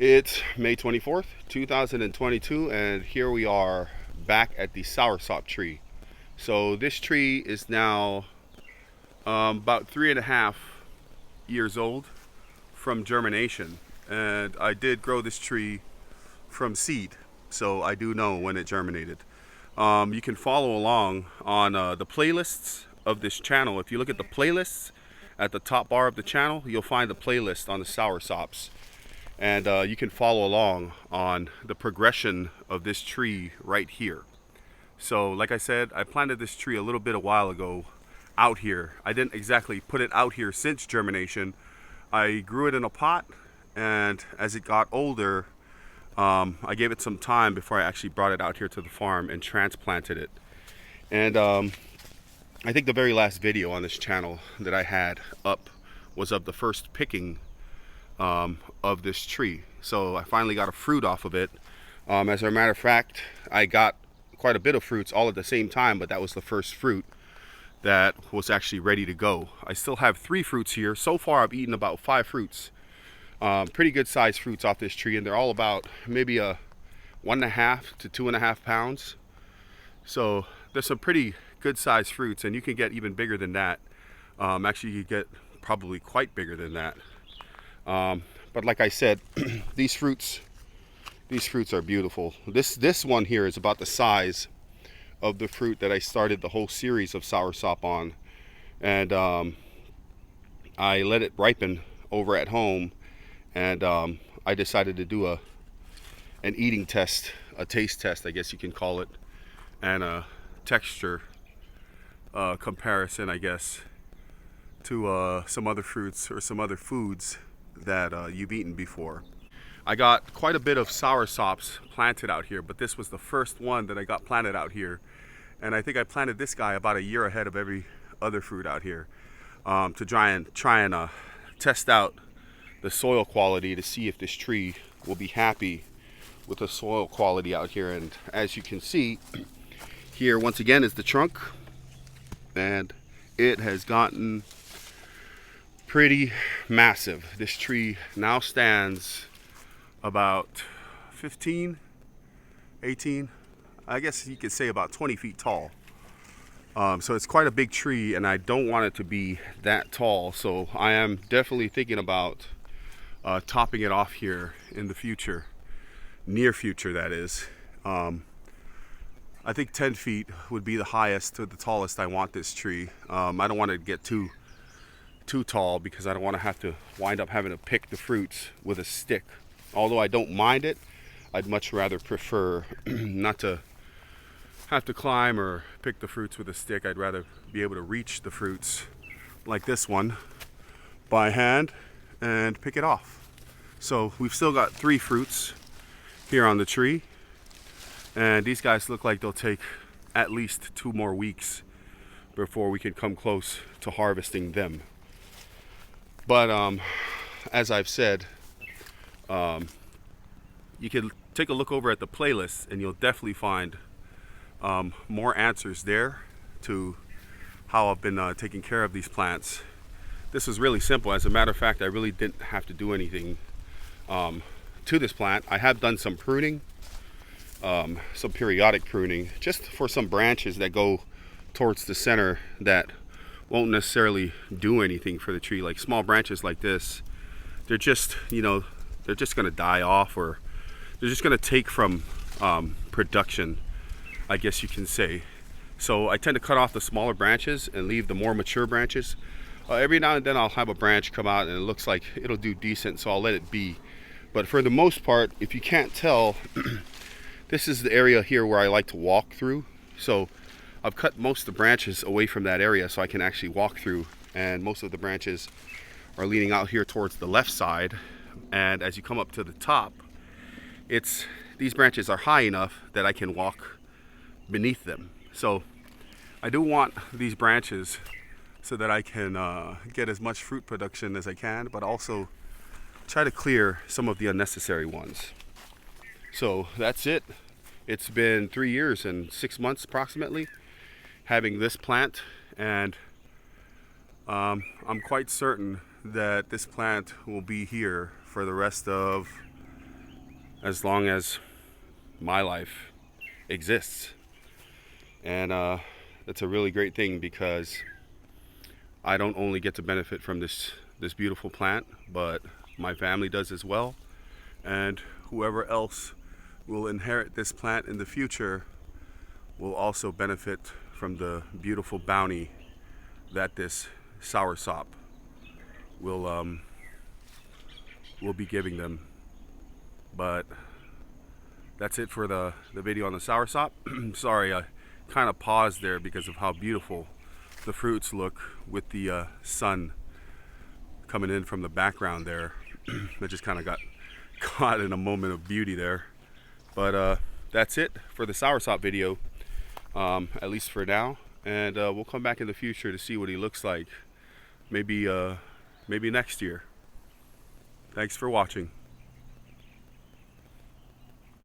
It's May 24th, 2022, and here we are back at the SOURSOP tree. So this tree is now about 3.5 years old from germination, and I did grow this tree from seed, so I do know when it germinated. You can follow along on the playlists of this channel. If you look at the playlists at the top bar of the channel, you'll find the playlist on the soursops. And you can follow along on the progression of this tree right here. So like I said, I planted this tree a little bit a while ago out here. I didn't exactly put it out here since germination. I grew it in a pot, and as it got older, I gave it some time before I actually brought it out here to the farm and transplanted it. And I think the very last video on this channel that I had up was of the first picking of this tree. So I finally got a fruit off of it. As a matter of fact, I got quite a bit of fruits all at the same time, but that was the first fruit that was actually ready to go. I still have 3 fruits here. So far I've eaten about 5 fruits. Pretty good sized fruits off this tree, and they're all about maybe a 1.5 to 2.5 pounds. So there's some pretty good sized fruits, and you can get even bigger than that. Actually, you get probably quite bigger than that. But like I said, these fruits are beautiful. This one here is about the size of the fruit that I started the whole series of soursop on, and I let it ripen over at home, and I decided to do an eating test, a taste test, I guess you can call it, and a texture comparison, I guess, to some other fruits or some other foods that you've eaten before. I got quite a bit of soursops planted out here, but this was the first one that I got planted out here, and I think I planted this guy about a year ahead of every other fruit out here, to try and test out the soil quality to see if this tree will be happy with the soil quality out here. And as you can see here, once again, is the trunk, and it has gotten pretty massive. This tree now stands about 15, 18, I guess you could say about 20 feet tall. So it's quite a big tree, and I don't want it to be that tall. So I am definitely thinking about topping it off here in the future, near future that is. I think 10 feet would be the highest or the tallest I want this tree. I don't want it to get too tall, because I don't want to have to wind up having to pick the fruits with a stick. Although I don't mind it, I'd much rather prefer not to have to climb or pick the fruits with a stick. I'd rather be able to reach the fruits like this one by hand and pick it off. So we've still got 3 fruits here on the tree, and these guys look like they'll take at least 2 more weeks before we can come close to harvesting them. But as I've said, you can take a look over at the playlist, and you'll definitely find more answers there to how I've been taking care of these plants. This was really simple. As a matter of fact, I really didn't have to do anything to this plant. I have done some pruning, some periodic pruning, just for some branches that go towards the center that won't necessarily do anything for the tree. Like small branches like this, they're just, they're just going to die off, or they're just going to take from production, I guess you can say. So I tend to cut off the smaller branches and leave the more mature branches. Every now and then I'll have a branch come out and it looks like it'll do decent, so I'll let it be. But for the most part, if you can't tell, this is the area here where I like to walk through. So I've cut most of the branches away from that area so I can actually walk through, and most of the branches are leaning out here towards the left side. And as you come up to the top, these branches are high enough that I can walk beneath them. So I do want these branches so that I can get as much fruit production as I can, but also try to clear some of the unnecessary ones. So that's it. It's been 3 years and 6 months approximately having this plant, and I'm quite certain that this plant will be here for the rest of as long as my life exists. And that's a really great thing, because I don't only get to benefit from this beautiful plant, but my family does as well, and whoever else will inherit this plant in the future will also benefit from the beautiful bounty that this soursop will be giving them. But that's it for the video on the soursop. Sorry, I kind of paused there because of how beautiful the fruits look with the sun coming in from the background there. I just kind of got caught in a moment of beauty there. But that's it for the soursop video, at least for now. And we'll come back in the future to see what he looks like. Maybe next year. Thanks for watching.